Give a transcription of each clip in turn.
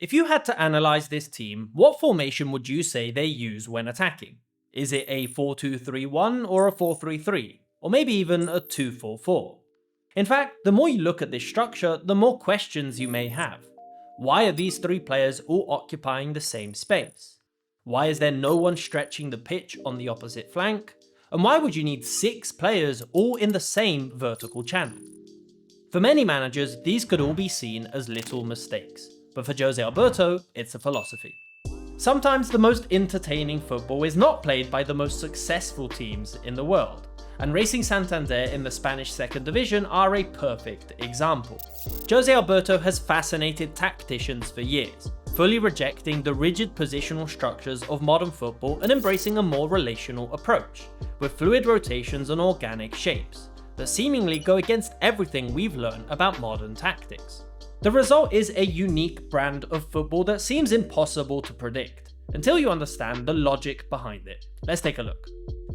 If you had to analyze this team, what formation would you say they use when attacking? Is it a 4-2-3-1 or a 4-3-3? Or maybe even a 2-4-4? In fact, the more you look at this structure, the more questions you may have. Why are these three players all occupying the same space? Why is there no one stretching the pitch on the opposite flank? And why would you need 6 players all in the same vertical channel? For many managers, these could all be seen as little mistakes, but for José Alberto, it's a philosophy. Sometimes the most entertaining football is not played by the most successful teams in the world, and Racing Santander in the Spanish second division are a perfect example. José Alberto has fascinated tacticians for years, fully rejecting the rigid positional structures of modern football and embracing a more relational approach, with fluid rotations and organic shapes, that seemingly go against everything we've learned about modern tactics. The result is a unique brand of football that seems impossible to predict, until you understand the logic behind it. Let's take a look.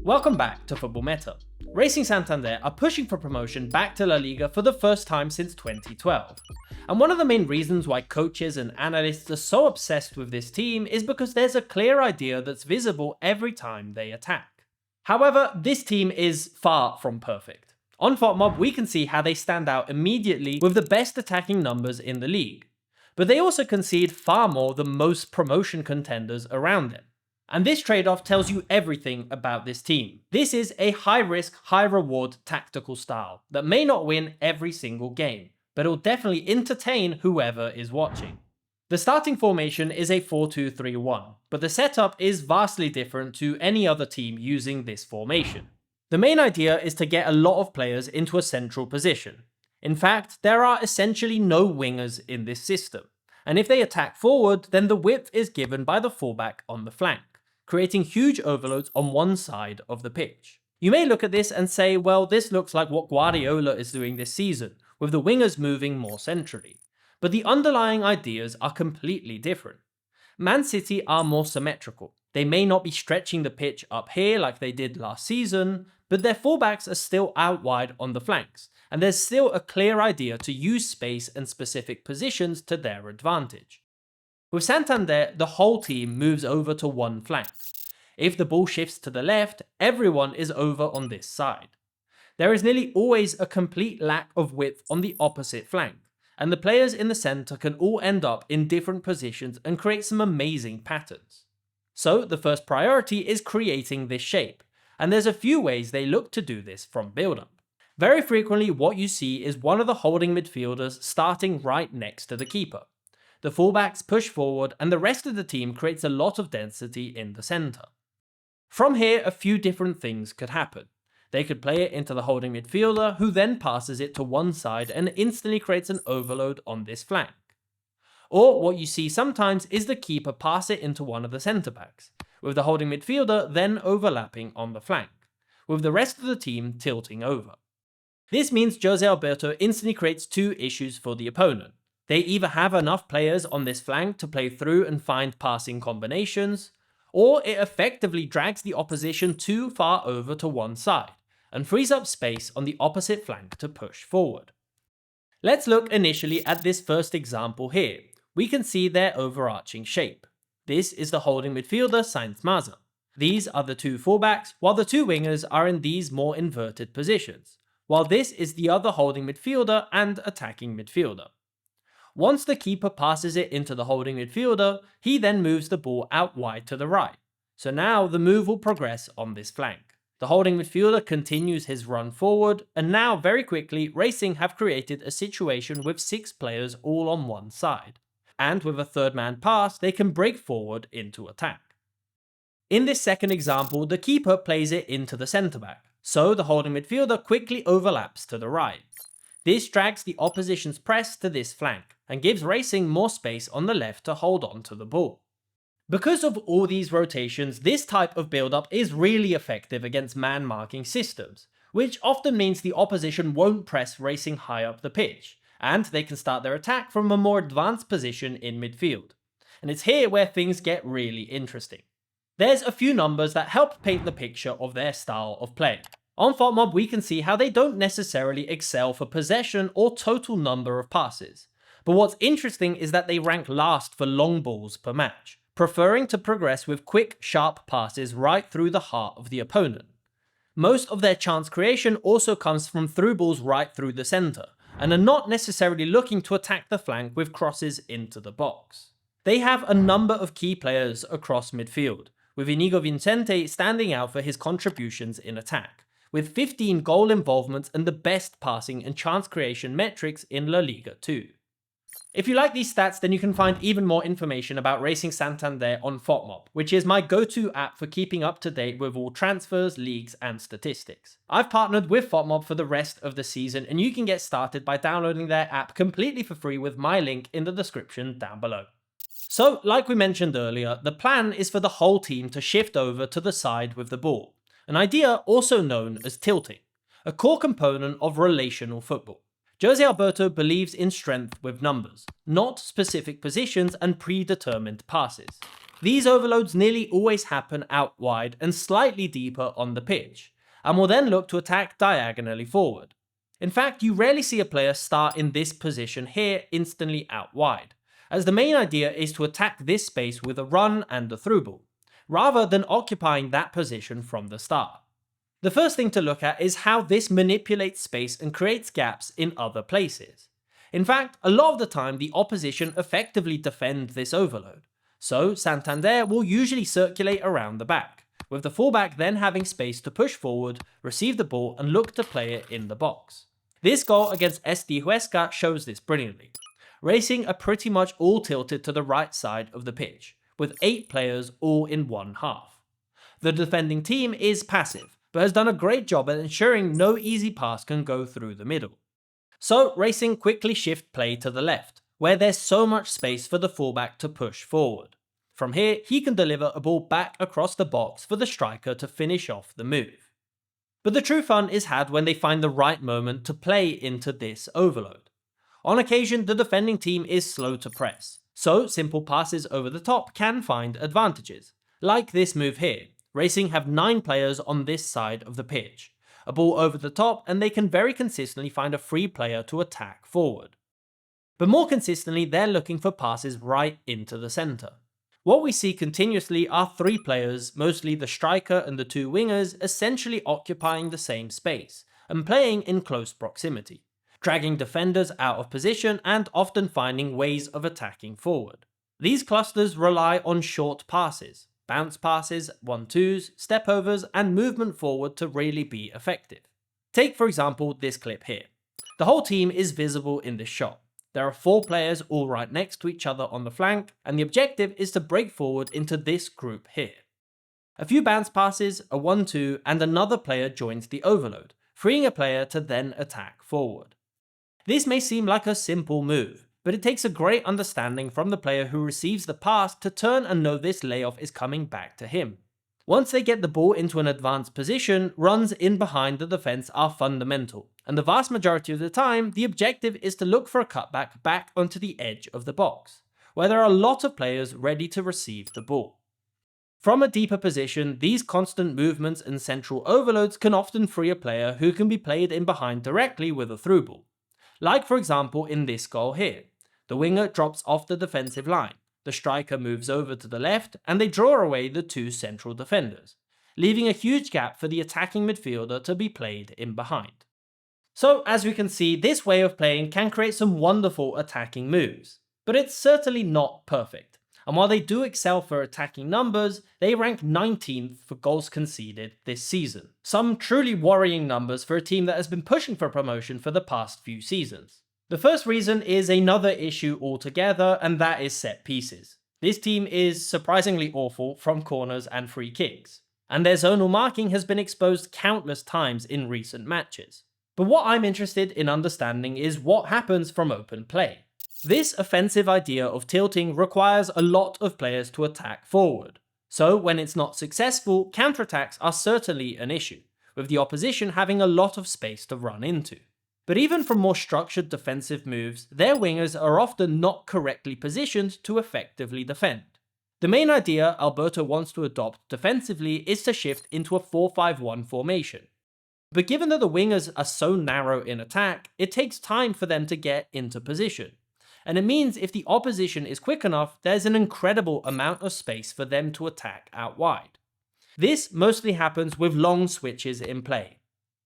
Welcome back to Football Meta. Racing Santander are pushing for promotion back to La Liga for the first time since 2012. And one of the main reasons why coaches and analysts are so obsessed with this team is because there's a clear idea that's visible every time they attack. However, this team is far from perfect. On FotMob, we can see how they stand out immediately with the best attacking numbers in the league. But they also concede far more than most promotion contenders around them. And this trade-off tells you everything about this team. This is a high-risk, high-reward tactical style that may not win every single game, but it'll definitely entertain whoever is watching. The starting formation is a 4-2-3-1, but the setup is vastly different to any other team using this formation. The main idea is to get a lot of players into a central position. In fact, there are essentially no wingers in this system, and if they attack forward, then the width is given by the fullback on the flank, creating huge overloads on one side of the pitch. You may look at this and say, well, this looks like what Guardiola is doing this season, with the wingers moving more centrally. But the underlying ideas are completely different. Man City are more symmetrical. They may not be stretching the pitch up here like they did last season, but their fullbacks are still out wide on the flanks, and there's still a clear idea to use space and specific positions to their advantage. With Santander, the whole team moves over to one flank. If the ball shifts to the left, everyone is over on this side. There is nearly always a complete lack of width on the opposite flank, and the players in the centre can all end up in different positions and create some amazing patterns. So the first priority is creating this shape, and there's a few ways they look to do this from build-up. Very frequently what you see is one of the holding midfielders starting right next to the keeper. The fullbacks push forward and the rest of the team creates a lot of density in the centre. From here, a few different things could happen. They could play it into the holding midfielder, who then passes it to one side and instantly creates an overload on this flank. Or what you see sometimes is the keeper pass it into one of the centre-backs, with the holding midfielder then overlapping on the flank, with the rest of the team tilting over. This means José Alberto instantly creates two issues for the opponent. They either have enough players on this flank to play through and find passing combinations, or it effectively drags the opposition too far over to one side, and frees up space on the opposite flank to push forward. Let's look initially at this first example here. We can see their overarching shape. This is the holding midfielder Sainz-Maza. These are the two fullbacks, while the two wingers are in these more inverted positions, while this is the other holding midfielder and attacking midfielder. Once the keeper passes it into the holding midfielder, he then moves the ball out wide to the right. So now the move will progress on this flank. The holding midfielder continues his run forward, and now very quickly Racing have created a situation with 6 players all on one side. And with a third man pass, they can break forward into attack. In this second example, the keeper plays it into the centre-back, so the holding midfielder quickly overlaps to the right. This drags the opposition's press to this flank, and gives Racing more space on the left to hold on to the ball. Because of all these rotations, this type of build-up is really effective against man-marking systems, which often means the opposition won't press Racing high up the pitch, and they can start their attack from a more advanced position in midfield. And it's here where things get really interesting. There's a few numbers that help paint the picture of their style of play. On FotMob, we can see how they don't necessarily excel for possession or total number of passes, But what's interesting is that they rank last for long balls per match, preferring to progress with quick, sharp passes right through the heart of the opponent. Most of their chance creation also comes from through balls right through the centre, and are not necessarily looking to attack the flank with crosses into the box. They have a number of key players across midfield, with Inigo Vicente standing out for his contributions in attack, with 15 goal involvements and the best passing and chance creation metrics in La Liga 2. If you like these stats, then you can find even more information about Racing Santander on FOTMOB, which is my go-to app for keeping up to date with all transfers, leagues, and statistics. I've partnered with FOTMOB for the rest of the season, and you can get started by downloading their app completely for free with my link in the description down below. So, like we mentioned earlier, the plan is for the whole team to shift over to the side with the ball, an idea also known as tilting, a core component of relational football. José Alberto believes in strength with numbers, not specific positions and predetermined passes. These overloads nearly always happen out wide and slightly deeper on the pitch, and will then look to attack diagonally forward. In fact, you rarely see a player start in this position here instantly out wide, as the main idea is to attack this space with a run and a through ball, rather than occupying that position from the start. The first thing to look at is how this manipulates space and creates gaps in other places. In fact, a lot of the time the opposition effectively defend this overload, so Santander will usually circulate around the back, with the fullback then having space to push forward, receive the ball and look to play it in the box. This goal against SD Huesca shows this brilliantly. Racing are pretty much all tilted to the right side of the pitch, with 8 players all in one half. The defending team is passive, but has done a great job at ensuring no easy pass can go through the middle. So Racing quickly shift play to the left, where there's so much space for the fullback to push forward. From here, he can deliver a ball back across the box for the striker to finish off the move. But the true fun is had when they find the right moment to play into this overload. On occasion, the defending team is slow to press, so simple passes over the top can find advantages, like this move here. Racing have 9 players on this side of the pitch, a ball over the top, and they can very consistently find a free player to attack forward. But more consistently, they're looking for passes right into the centre. What we see continuously are 3 players, mostly the striker and the 2 wingers, essentially occupying the same space, and playing in close proximity, dragging defenders out of position and often finding ways of attacking forward. These clusters rely on short passes, bounce passes, 1-2s, step-overs, and movement forward to really be effective. Take for example this clip here. The whole team is visible in this shot. There are 4 players all right next to each other on the flank, and the objective is to break forward into this group here. A few bounce passes, a 1-2, and another player joins the overload, freeing a player to then attack forward. This may seem like a simple move, but it takes a great understanding from the player who receives the pass to turn and know this layoff is coming back to him. Once they get the ball into an advanced position, runs in behind the defense are fundamental, and the vast majority of the time, the objective is to look for a cutback back onto the edge of the box, where there are a lot of players ready to receive the ball. From a deeper position, these constant movements and central overloads can often free a player who can be played in behind directly with a through ball. Like for example in this goal here. The winger drops off the defensive line, the striker moves over to the left, and they draw away the 2 central defenders, leaving a huge gap for the attacking midfielder to be played in behind. So as we can see, this way of playing can create some wonderful attacking moves, but it's certainly not perfect, and while they do excel for attacking numbers, they rank 19th for goals conceded this season. Some truly worrying numbers for a team that has been pushing for promotion for the past few seasons. The first reason is another issue altogether, and that is set pieces. This team is surprisingly awful from corners and free kicks, and their zonal marking has been exposed countless times in recent matches. But what I'm interested in understanding is what happens from open play. This offensive idea of tilting requires a lot of players to attack forward, so when it's not successful, counterattacks are certainly an issue, with the opposition having a lot of space to run into. But even from more structured defensive moves, their wingers are often not correctly positioned to effectively defend. The main idea Alberto wants to adopt defensively is to shift into a 4-5-1 formation. But given that the wingers are so narrow in attack, it takes time for them to get into position. and it means if the opposition is quick enough, there's an incredible amount of space for them to attack out wide. This mostly happens with long switches in play.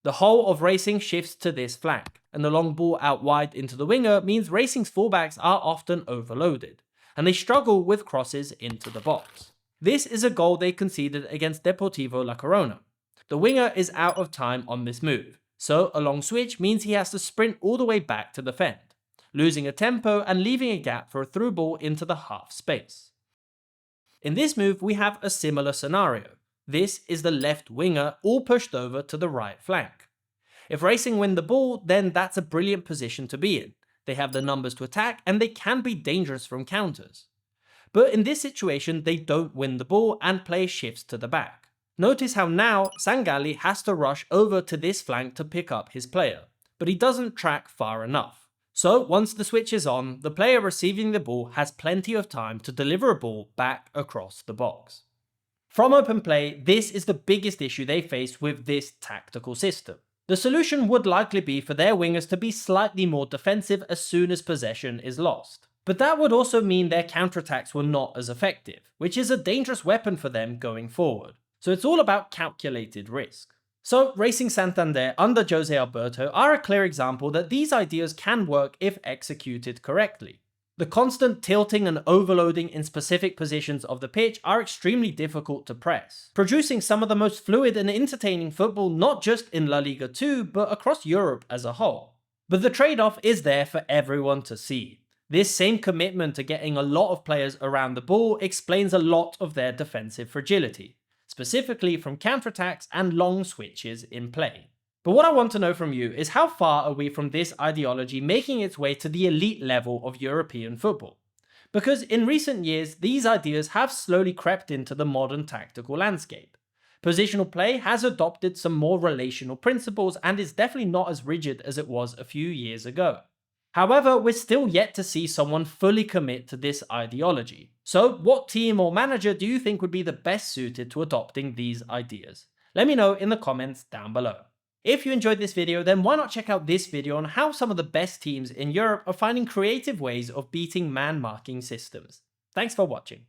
The whole of Racing shifts to this flank, and the long ball out wide into the winger means Racing's fullbacks are often overloaded, and they struggle with crosses into the box. This is a goal they conceded against Deportivo La Corona. The winger is out of time on this move, so a long switch means he has to sprint all the way back to defend, losing a tempo and leaving a gap for a through ball into the half space. In this move, we have a similar scenario. This is the left winger all pushed over to the right flank. If Racing win the ball, then that's a brilliant position to be in. They have the numbers to attack and they can be dangerous from counters. But in this situation, they don't win the ball and play shifts to the back. Notice how now Sangalli has to rush over to this flank to pick up his player, but he doesn't track far enough. So once the switch is on, the player receiving the ball has plenty of time to deliver a ball back across the box. From open play, this is the biggest issue they face with this tactical system. The solution would likely be for their wingers to be slightly more defensive as soon as possession is lost. But that would also mean their counterattacks were not as effective, which is a dangerous weapon for them going forward. So it's all about calculated risk. So Racing Santander under José Alberto are a clear example that these ideas can work if executed correctly. The constant tilting and overloading in specific positions of the pitch are extremely difficult to press, producing some of the most fluid and entertaining football not just in La Liga 2, but across Europe as a whole. But the trade-off is there for everyone to see. This same commitment to getting a lot of players around the ball explains a lot of their defensive fragility, specifically from counterattacks and long switches in play. But what I want to know from you is how far are we from this ideology making its way to the elite level of European football? Because in recent years, these ideas have slowly crept into the modern tactical landscape. Positional play has adopted some more relational principles and is definitely not as rigid as it was a few years ago. However, we're still yet to see someone fully commit to this ideology. So what team or manager do you think would be the best suited to adopting these ideas? Let me know in the comments down below. If you enjoyed this video, then why not check out this video on how some of the best teams in Europe are finding creative ways of beating man-marking systems. Thanks for watching.